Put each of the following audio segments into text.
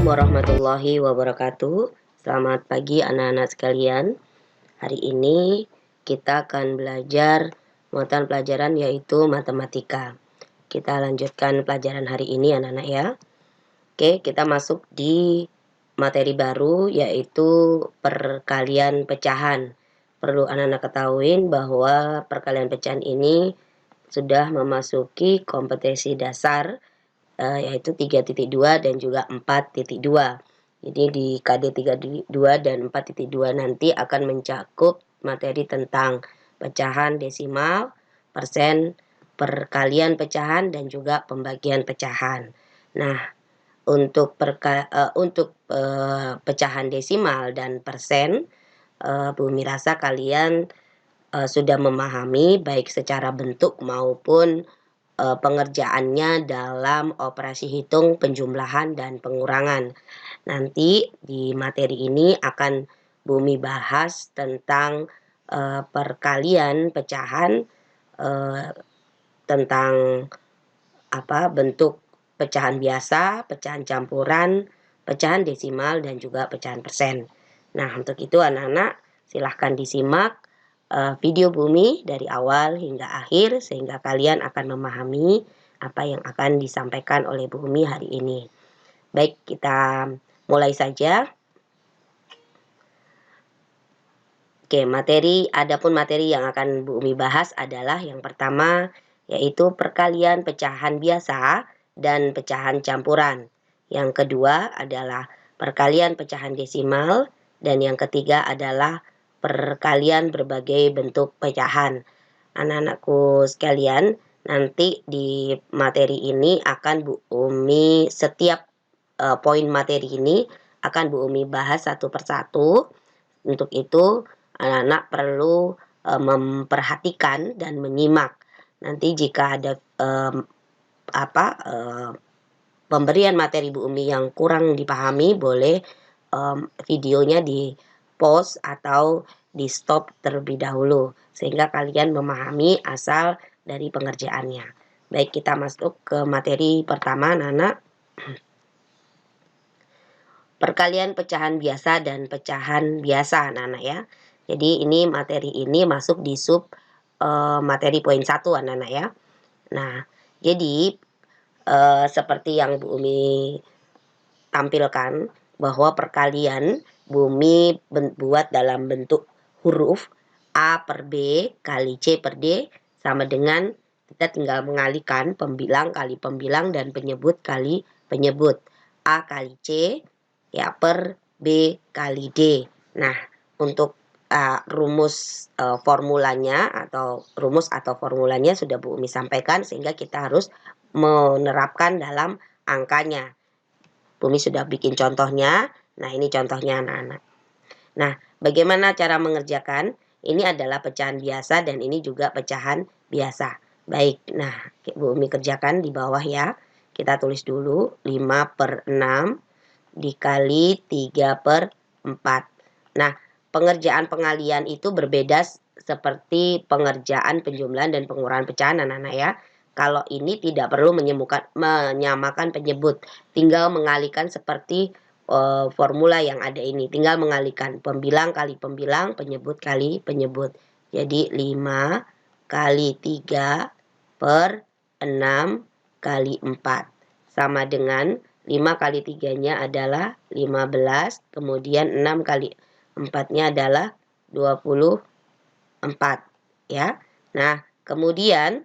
warahmatullahi wabarakatuh. Selamat pagi anak-anak sekalian. Hari ini kita akan belajar mata pelajaran yaitu matematika. Kita lanjutkan pelajaran hari ini anak-anak ya. Oke, kita masuk di materi baru yaitu perkalian pecahan. Perlu anak-anak ketahui bahwa perkalian pecahan ini sudah memasuki kompetensi dasar yaitu 3.2 dan juga 4.2. Jadi di KD 3.2 dan 4.2 nanti akan mencakup materi tentang pecahan desimal, persen, perkalian pecahan, dan juga pembagian pecahan. Nah, untuk pecahan desimal dan persen, Bumi rasa kalian sudah memahami baik secara bentuk maupun pengerjaannya dalam operasi hitung, penjumlahan, dan pengurangan. Nanti di materi ini akan Bumi bahas tentang perkalian pecahan, tentang bentuk pecahan biasa, pecahan campuran, pecahan desimal, dan juga pecahan persen. Nah, untuk itu anak-anak silahkan disimak video Bumi dari awal hingga akhir sehingga kalian akan memahami apa yang akan disampaikan oleh Bumi hari ini. Baik, kita mulai saja. Oke, adapun materi yang akan Bumi bahas adalah yang pertama yaitu perkalian pecahan biasa dan pecahan campuran. Yang kedua adalah perkalian pecahan desimal dan yang ketiga adalah perkalian berbagai bentuk pecahan. Anak-anakku sekalian, nanti di materi ini akan Bu Umi setiap poin materi ini akan Bu Umi bahas satu persatu. Untuk itu anak-anak perlu memperhatikan dan menyimak. Nanti jika ada pemberian materi Bu Umi yang kurang dipahami, boleh videonya di pause atau di stop terlebih dahulu sehingga kalian memahami asal dari pengerjaannya. Baik, kita masuk ke materi pertama anak-anak. Perkalian pecahan biasa dan pecahan biasa anak-anak ya. Jadi ini materi ini masuk di sub materi poin 1 anak-anak ya. Nah, jadi seperti yang Bu Umi tampilkan bahwa perkalian Bumi buat dalam bentuk huruf A per B kali C per D sama dengan kita tinggal mengalihkan pembilang kali pembilang dan penyebut kali penyebut. A kali C ya per B kali D. Nah, untuk rumus formulanya atau formulanya sudah Bu Umi sampaikan sehingga kita harus menerapkan dalam angkanya. Bumi sudah bikin contohnya. Nah, ini contohnya anak-anak. Nah, bagaimana cara mengerjakan? Ini adalah pecahan biasa dan ini juga pecahan biasa. Baik, nah Bumi kerjakan di bawah ya. Kita tulis dulu 5 per 6 dikali 3 per 4. Nah, pengerjaan pengalian itu berbeda seperti pengerjaan penjumlahan dan pengurangan pecahan anak-anak ya. Kalau ini tidak perlu menyamakan penyebut, tinggal mengalihkan seperti formula yang ada ini. Tinggal mengalihkan pembilang kali pembilang, penyebut kali penyebut. Jadi 5 kali 3 per 6 kali 4. Sama dengan 5 kali 3-nya adalah 15, kemudian 6 kali 4-nya adalah 24. Ya. Nah, kemudian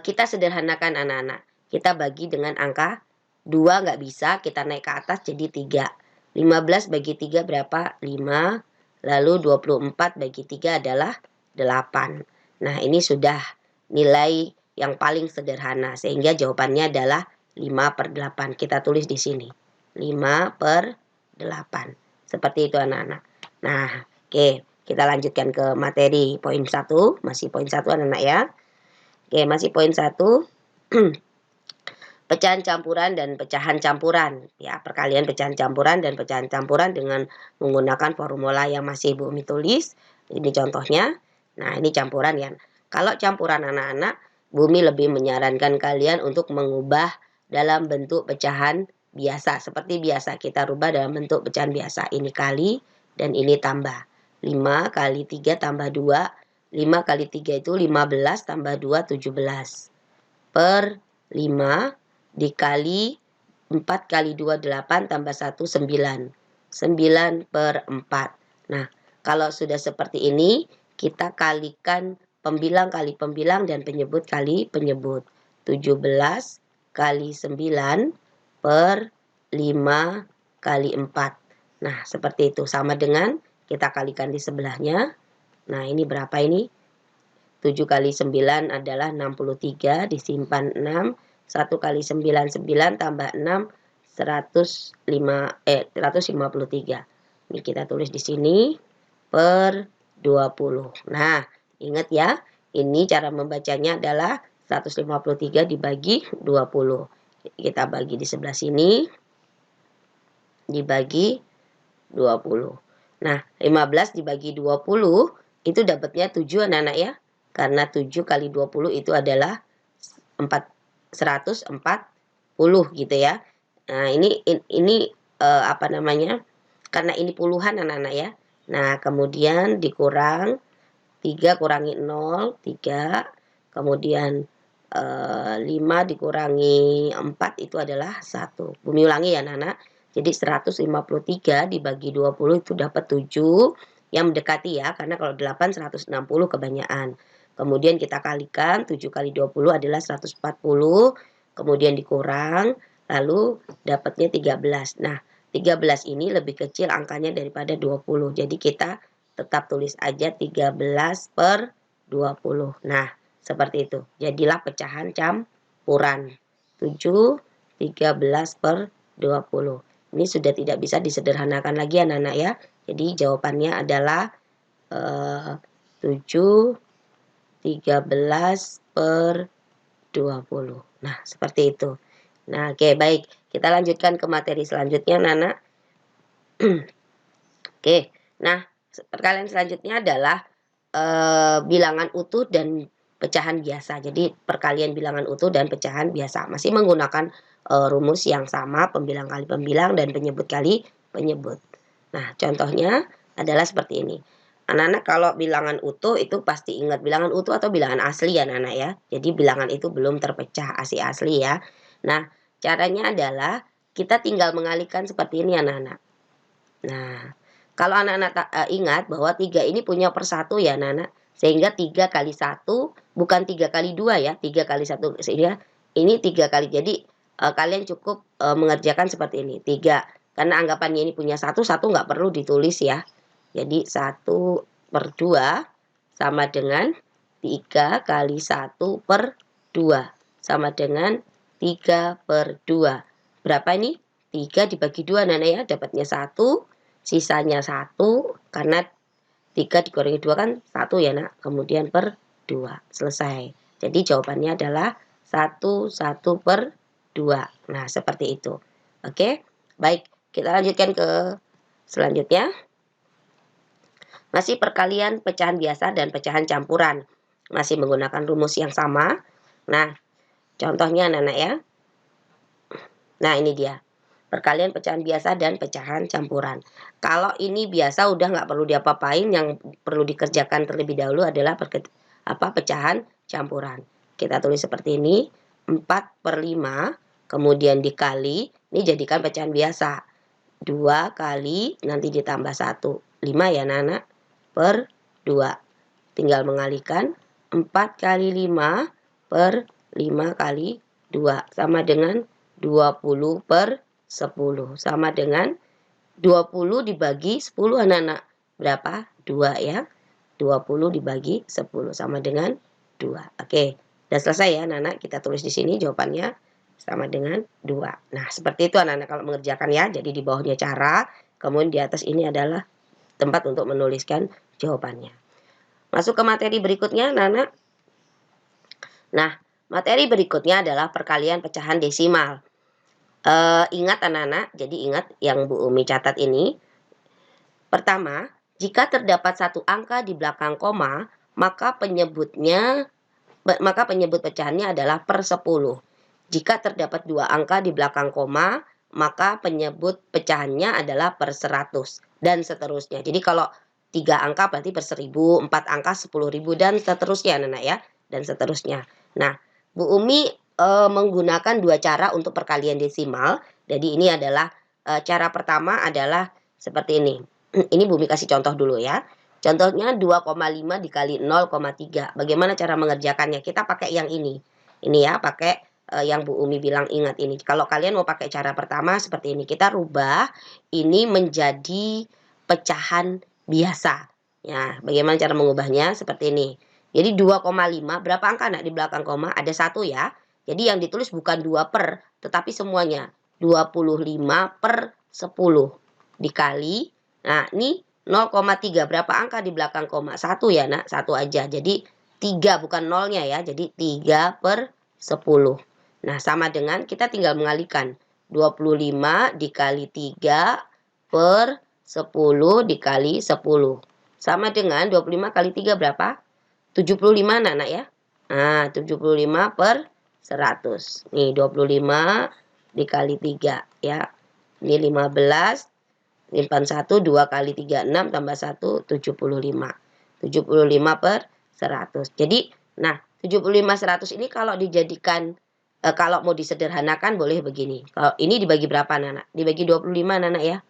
kita sederhanakan anak-anak. Kita bagi dengan angka 2 nggak bisa, kita naik ke atas jadi 3. 15 bagi 3 berapa? 5. Lalu 24 bagi 3 adalah 8. Nah, ini sudah nilai yang paling sederhana. Sehingga jawabannya adalah 5 per 8. Kita tulis di sini. 5 per 8. Seperti itu anak-anak. Nah, oke. Kita lanjutkan ke materi poin 1. Masih poin 1 anak-anak ya. Oke, masih poin 1. Pecahan campuran dan pecahan campuran. Ya, perkalian pecahan campuran dan pecahan campuran dengan menggunakan formula yang masih Bu Umi tulis. Ini contohnya. Nah, ini campuran ya. Kalau campuran anak-anak, Bu Umi lebih menyarankan kalian untuk mengubah dalam bentuk pecahan biasa. Seperti biasa kita rubah dalam bentuk pecahan biasa. Ini kali dan ini tambah. 5 kali 3 tambah 2. 5 kali 3 itu 15 tambah 2 17. Per 5 dikali 4 kali 2 8 tambah 1 9. 9 per 4. Nah, kalau sudah seperti ini, kita kalikan pembilang kali pembilang dan penyebut kali penyebut. 17 kali 9 per 5 kali 4. Nah, seperti itu. Sama dengan kita kalikan di sebelahnya. Nah, ini berapa ini? 7 kali 9 adalah 63, disimpan 6. 1 kali 9, 9 tambah 6, 153. Ini kita tulis di sini per 20. Nah, ingat ya, ini cara membacanya adalah 153 dibagi 20. Kita bagi di sebelah sini, dibagi 20. Nah, 15 dibagi 20 itu dapatnya 7 anak-anak ya. Karena 7 kali 20 itu adalah 140 gitu ya. Nah, ini apa namanya? Karena ini puluhan anak-anak ya. Nah, kemudian dikurang 3 kurangi 0, 3. Kemudian 5 dikurangi 4 itu adalah 1. Bumi ulangi ya anak-anak. Jadi 153 dibagi 20 itu dapat 7. Yang mendekati ya, karena kalau 8 160 kebanyakan. Kemudian kita kalikan 7 kali 20 adalah 140. Kemudian dikurang, lalu dapatnya 13. Nah, 13 ini lebih kecil angkanya daripada 20. Jadi kita tetap tulis aja 13 per 20. Nah, seperti itu. Jadilah pecahan campuran. 7, 13 per 20. Ini sudah tidak bisa disederhanakan lagi anak-anak ya. Jadi jawabannya adalah 7, 13 per 20. Nah, seperti itu. Nah, oke, baik. Kita lanjutkan ke materi selanjutnya, Nana. Oke, nah, perkalian selanjutnya adalah bilangan utuh dan pecahan biasa. Jadi, perkalian bilangan utuh dan pecahan biasa. Masih menggunakan rumus yang sama, pembilang kali pembilang dan penyebut kali penyebut. Nah, contohnya adalah seperti ini. Anak-anak kalau bilangan utuh itu pasti ingat bilangan utuh atau bilangan asli ya anak-anak ya. Jadi bilangan itu belum terpecah asli ya. Nah, caranya adalah kita tinggal mengalihkan seperti ini anak-anak. Nah, kalau anak-anak ingat bahwa 3 ini punya per 1 ya anak-anak. Sehingga 3 kali 1 bukan 3 kali 2 ya. 3 kali 1 sehingga ini 3 kali. Jadi kalian cukup mengerjakan seperti ini. 3. Karena anggapannya ini punya 1 nggak perlu ditulis ya. Jadi 1 per 2 sama dengan 3 kali 1 per 2. Sama dengan 3 per 2. Berapa ini? 3 dibagi 2 anak-anak ya. Dapatnya 1. Sisanya 1. Karena 3 dikurangi 2 kan 1 ya nak. Kemudian per 2. Selesai. Jadi jawabannya adalah 1 per 2. Nah seperti itu. Oke. Baik. Kita lanjutkan ke selanjutnya. Masih perkalian pecahan biasa dan pecahan campuran. Masih menggunakan rumus yang sama. Nah, contohnya anak-anak ya. Nah, ini dia. Perkalian pecahan biasa dan pecahan campuran. Kalau ini biasa udah nggak perlu diapa-apain. Yang perlu dikerjakan terlebih dahulu adalah pecahan campuran. Kita tulis seperti ini. 4 per 5. Kemudian dikali. Ini jadikan pecahan biasa. 2 kali nanti ditambah 1. 5 ya anak-anak. Per 2. Tinggal mengalihkan 4 kali 5 per 5 kali 2. Sama dengan 20 per 10. Sama dengan 20 dibagi 10 anak-anak. Berapa? 2 ya. 20 dibagi 10 sama dengan 2. Oke. Sudah selesai ya anak-anak. Kita tulis di sini jawabannya sama dengan 2. Nah, seperti itu anak-anak kalau mengerjakan ya. Jadi di bawahnya cara. Kemudian di atas ini adalah tempat untuk menuliskan jawabannya. Masuk ke materi berikutnya, anak-anak. Nah, materi berikutnya adalah perkalian pecahan desimal. Ingat anak-anak, jadi ingat yang Bu Umi catat ini. Pertama, jika terdapat satu angka di belakang koma, maka penyebut pecahannya adalah per 10. Jika terdapat 2 angka di belakang koma, maka penyebut pecahannya adalah per 100 dan seterusnya. Jadi kalau 3 angka berarti per 1000, 4 angka 10.000 dan seterusnya anak-anak ya, dan seterusnya. Nah, Bu Umi menggunakan 2 cara untuk perkalian desimal. Jadi ini adalah cara pertama adalah seperti ini. Ini Bu Umi kasih contoh dulu ya. Contohnya 2,5 dikali 0,3. Bagaimana cara mengerjakannya? Kita pakai yang ini. Ini ya, pakai yang Bu Umi bilang ingat ini. Kalau kalian mau pakai cara pertama seperti ini, kita rubah ini menjadi pecahan biasa. Ya, bagaimana cara mengubahnya? Seperti ini. Jadi 2,5, berapa angka nak di belakang koma? Ada 1 ya. Jadi yang ditulis bukan 2 per, tetapi semuanya. 25 per 10 dikali. Nah, ini 0,3. Berapa angka di belakang koma? 1 ya nak, 1 aja. Jadi 3 bukan nolnya ya. Jadi 3 per 10. Nah, sama dengan kita tinggal mengalihkan. 25 dikali 3 per 10 dikali 10. Sama dengan 25 kali 3 berapa? 75 anak ya. Nah, 75 per 100. Nih, 25 dikali 3 ya. Ini 15. Simpan 1, 2 kali 3, 6, tambah 1, 75. 75 per 100. Jadi, nah, 75, 100 ini kalau dijadikan kalau mau disederhanakan boleh begini. Kalau ini dibagi berapa anak? Dibagi 25 anak ya.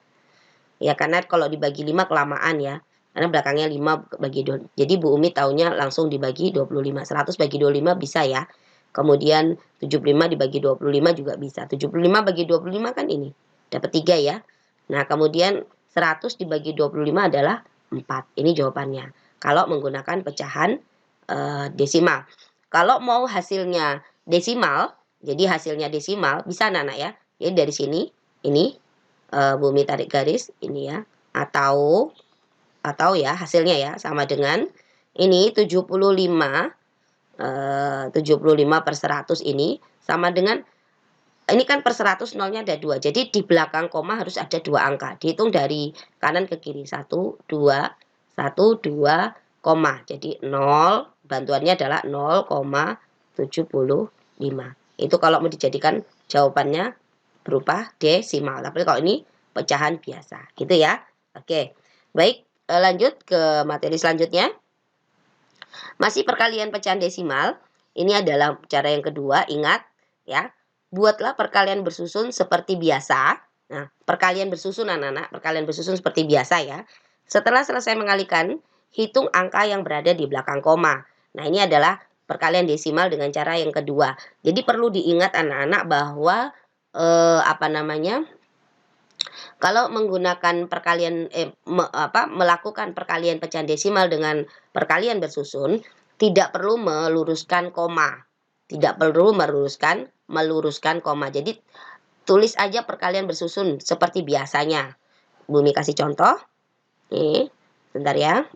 Ya karena kalau dibagi 5 kelamaan ya. Karena belakangnya 5 bagi 2. Jadi Bu Umi taunya langsung dibagi 25. 100 bagi 25 bisa ya. Kemudian 75 dibagi 25 juga bisa. 75 bagi 25 kan ini. Dapat 3 ya. Nah kemudian 100 dibagi 25 adalah 4. Ini jawabannya. Kalau menggunakan pecahan desimal. Kalau mau hasilnya desimal, jadi hasilnya desimal bisa anak-anak ya. Jadi dari sini ini Bu Umi tarik garis ini ya. Atau ya hasilnya ya sama dengan ini 75 per 100 ini sama dengan ini kan per 100 nolnya ada 2. Jadi di belakang koma harus ada 2 angka. Dihitung dari kanan ke kiri. 1, 2, 1, 2, koma. Jadi 0, bantuannya adalah 0,75. Itu kalau mau dijadikan jawabannya berupa desimal. Tapi kalau ini pecahan biasa. Gitu ya. Oke. Baik, lanjut ke materi selanjutnya. Masih perkalian pecahan desimal. Ini adalah cara yang kedua. Ingat ya. Buatlah perkalian bersusun seperti biasa. Nah, perkalian bersusun anak-anak, perkalian bersusun seperti biasa ya. Setelah selesai mengalihkan, hitung angka yang berada di belakang koma. Nah, ini adalah perkalian desimal dengan cara yang kedua. Jadi perlu diingat anak-anak bahwa kalau menggunakan perkalian melakukan perkalian pecahan desimal dengan perkalian bersusun, tidak perlu meluruskan koma. Tidak perlu meluruskan koma. Jadi tulis aja perkalian bersusun seperti biasanya. Bumi kasih contoh. Nih, bentar ya.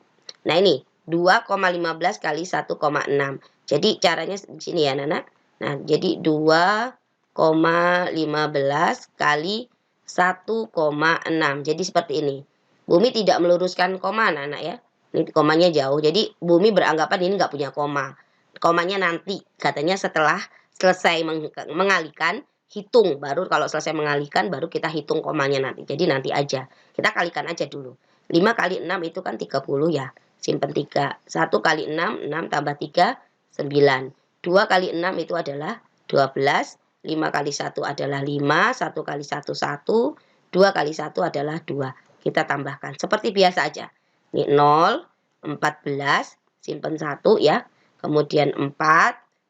Nah, ini 2,15 kali 1,6. Jadi caranya di sini ya, Nana. Nah, jadi 2,15 kali 1,6. Jadi seperti ini. Bumi tidak meluruskan koma, anak-anak ya. Ini komanya jauh. Jadi Bumi beranggapan ini nggak punya koma. Komanya nanti. Katanya setelah selesai mengalihkan, hitung. Baru kalau selesai mengalihkan, baru kita hitung komanya nanti. Jadi nanti aja. Kita kalikan aja dulu. 5 kali 6 itu kan 30 ya. Simpan 3. 1 kali 6, 6 tambah 3, 9. 2 kali 6 itu adalah 12. 5 kali 1 adalah 5, 1 kali 1, 1, 2 kali 1 adalah 2. Kita tambahkan, seperti biasa aja. Ini 0, 14, simpan 1 ya. Kemudian 4,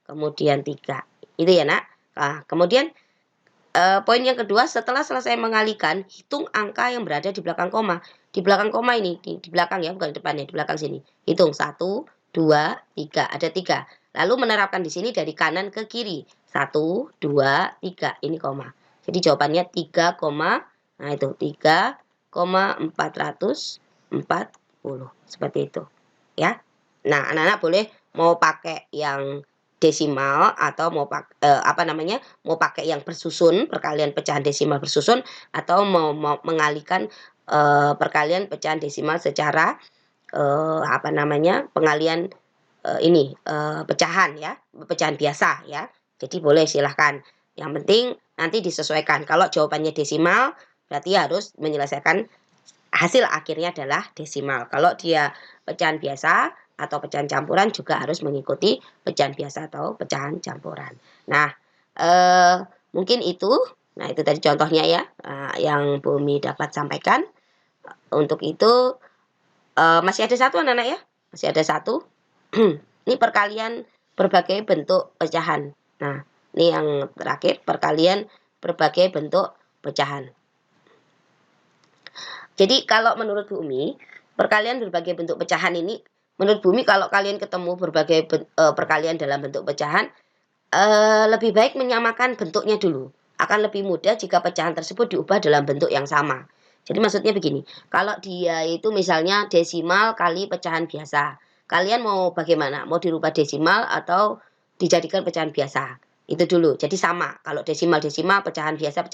kemudian 3. Itu ya nak. Nah, kemudian poin yang kedua, setelah selesai mengalihkan, hitung angka yang berada di belakang koma. Di belakang koma ini, di belakang ya, bukan di depannya, di belakang sini. Hitung 1, 2, 3, ada 3. Lalu menerapkan di sini dari kanan ke kiri. 1, 2, 3, ini koma. Jadi jawabannya 3, nah itu 3,440. Seperti itu. Ya. Nah, anak-anak boleh mau pakai yang desimal atau mau mau pakai yang bersusun, perkalian pecahan desimal bersusun, atau mau mengalihkan perkalian pecahan desimal secara pengalian pecahan ya, pecahan biasa ya. Jadi boleh silahkan. Yang penting nanti disesuaikan. Kalau jawabannya desimal, berarti harus menyelesaikan hasil akhirnya adalah desimal. Kalau dia pecahan biasa atau pecahan campuran juga harus mengikuti pecahan biasa atau pecahan campuran. Nah, mungkin itu. Nah, itu tadi contohnya ya, yang Bu Umi dapat sampaikan. Untuk itu, masih ada satu anak-anak ya, masih ada satu. Ini perkalian berbagai bentuk pecahan. Nah, ini yang terakhir, perkalian berbagai bentuk pecahan. Jadi kalau menurut Bu Umi, perkalian berbagai bentuk pecahan ini, menurut Bu Umi kalau kalian ketemu berbagai perkalian dalam bentuk pecahan, lebih baik menyamakan bentuknya dulu. Akan lebih mudah jika pecahan tersebut diubah dalam bentuk yang sama. Jadi maksudnya begini, kalau dia itu misalnya desimal kali pecahan biasa. Kalian mau bagaimana? Mau dirubah desimal atau dijadikan pecahan biasa? Itu dulu. Jadi sama. Kalau desimal-desimal, pecahan biasa.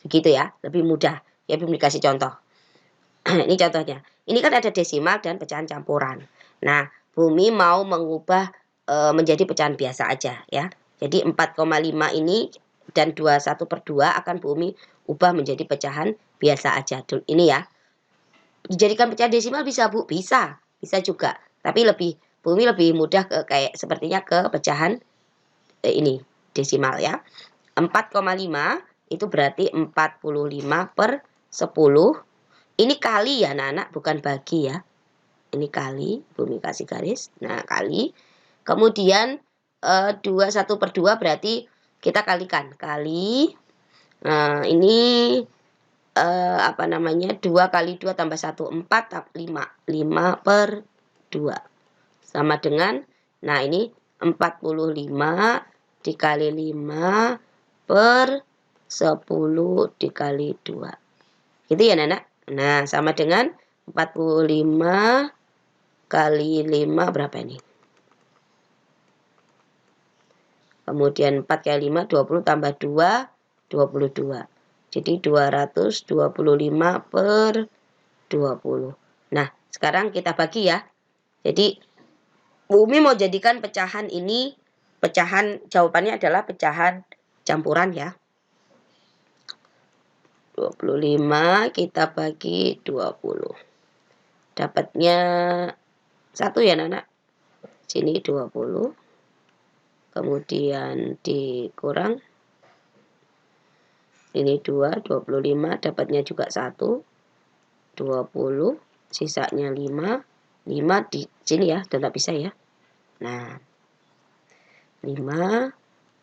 Begitu ya, lebih mudah. Ya, belum dikasih contoh. Ini contohnya. Ini kan ada desimal dan pecahan campuran. Nah, Bumi mau mengubah menjadi pecahan biasa aja ya. Jadi 4,5 ini dan 21/2 akan Bumi ubah menjadi pecahan biasa aja. Ini ya. Dijadikan pecahan desimal bisa Bu? Bisa. Bisa juga. Tapi Bumi lebih mudah ke kayak sepertinya ke pecahan ini desimal ya. 4,5 itu berarti 45/10. Ini kali ya anak-anak, bukan bagi ya. Ini kali, Bumi kasih garis. Nah, kali. Kemudian 21/2 berarti kita kalikan. Kali. Nah, ini apa namanya? 2 kali 2 tambah 1, 4, 5. 5/2. Sama dengan, nah ini 45 dikali 5 per 10 dikali 2. Gitu ya anak-anak? Nah, sama dengan 45 kali 5 berapa ini? Kemudian 4 kali 5, 20 tambah 2, 22. Jadi 225/20. Nah, sekarang kita bagi ya. Jadi, Bumi mau jadikan pecahan ini, jawabannya adalah pecahan campuran ya. 25 kita bagi 20. Dapatnya 1 ya anak-anak. Sini 20. Kemudian dikurang. Ini 2, 25. Dapatnya juga 1. 20. Sisanya 5. 5 di sini ya, tetap bisa ya. Nah, 5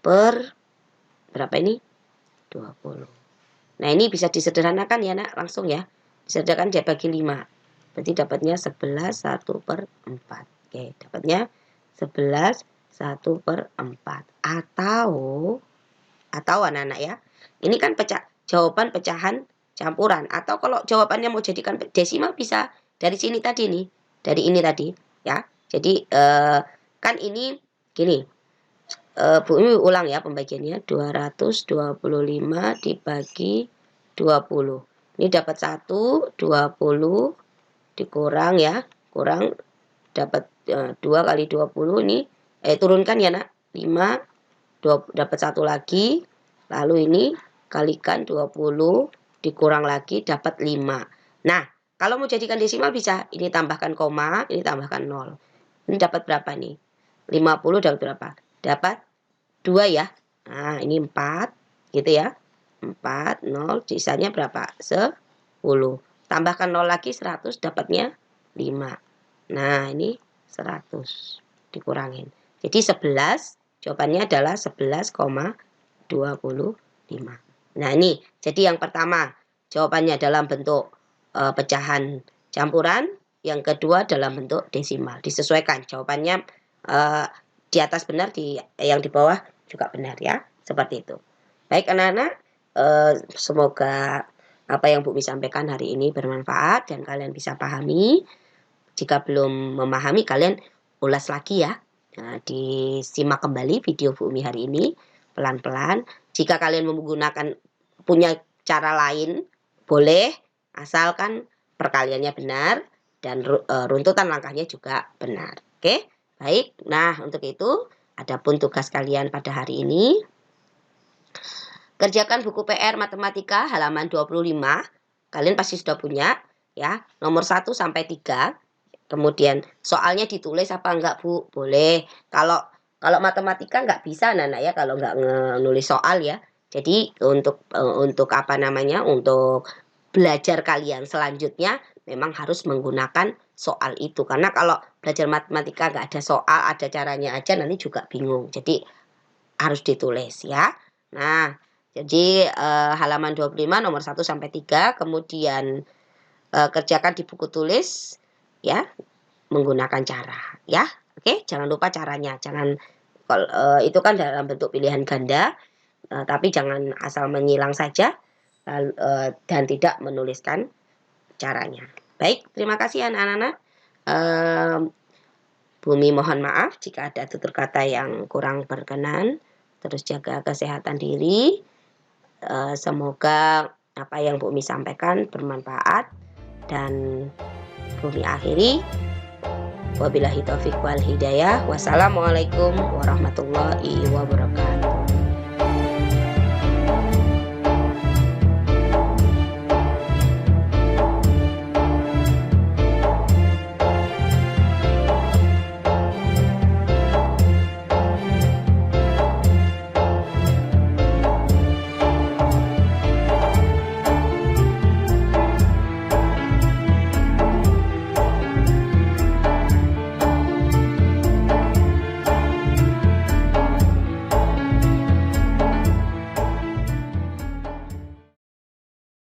per berapa ini? 20. Nah, ini bisa disederhanakan ya nak, langsung ya. Disederhanakan dia bagi 5. Berarti dapatnya 11 1/4. Oke, dapatnya 11 1/4. Atau anak-anak ya. Ini kan jawaban pecahan campuran. Atau kalau jawabannya mau jadikan desimal bisa dari sini tadi nih. Dari ini tadi ya. Jadi kan ini gini. Bu ini ulang ya pembagiannya. 225 dibagi 20. Ini dapat 1, 20 dikurang ya. Kurang dapat 2 kali 20 ini. Turunkan ya nak. 5, dapat 1 lagi. Lalu ini kalikan 20 dikurang lagi dapat 5. Nah, kalau mau jadikan desimal bisa. Ini tambahkan koma, ini tambahkan 0. Ini dapat berapa nih? 50 dapat berapa? Dapat 2 ya. Nah, ini 4 gitu ya. 4, 0, sisanya berapa? 10. Tambahkan 0 lagi 100 dapatnya 5. Nah, ini 100 dikurangin. Jadi 11, jawabannya adalah 11,25. Nah, ini jadi yang pertama jawabannya dalam bentuk pecahan campuran, yang kedua dalam bentuk desimal. Disesuaikan jawabannya di atas benar, yang di bawah juga benar ya. Seperti itu. Baik anak-anak, semoga apa yang Bu Mi sampaikan hari ini bermanfaat dan kalian bisa pahami. Jika belum memahami, kalian ulas lagi ya. Nah, disimak kembali video Bu Mi hari ini pelan-pelan. Jika kalian menggunakan punya cara lain, boleh, asalkan perkaliannya benar dan runtutan langkahnya juga benar. Oke, baik. Nah, untuk itu, adapun tugas kalian pada hari ini, Kerjakan buku PR matematika halaman 25. Kalian pasti sudah punya ya, nomor 1 sampai 3. Kemudian soalnya ditulis apa enggak, Bu? Boleh. Kalau matematika nggak bisa anak-anak ya kalau nggak nulis soal ya. Jadi untuk apa namanya? Untuk belajar kalian selanjutnya memang harus menggunakan soal itu. Karena kalau belajar matematika nggak ada soal, ada caranya aja nanti juga bingung. Jadi harus ditulis ya. Nah, jadi halaman 25 nomor 1 sampai 3, kemudian kerjakan di buku tulis ya menggunakan cara ya. Oke, jangan lupa caranya. Jangan itu kan dalam bentuk pilihan ganda, tapi jangan asal menyilang saja dan tidak menuliskan caranya. Baik, terima kasih anak-anak. Bumi mohon maaf jika ada tutur kata yang kurang berkenan. Terus jaga kesehatan diri. Semoga apa yang Bumi sampaikan bermanfaat. Dan Bumi akhiri. Wabillahi taufiq wal hidayah. Wassalamualaikum warahmatullahi wabarakatuh.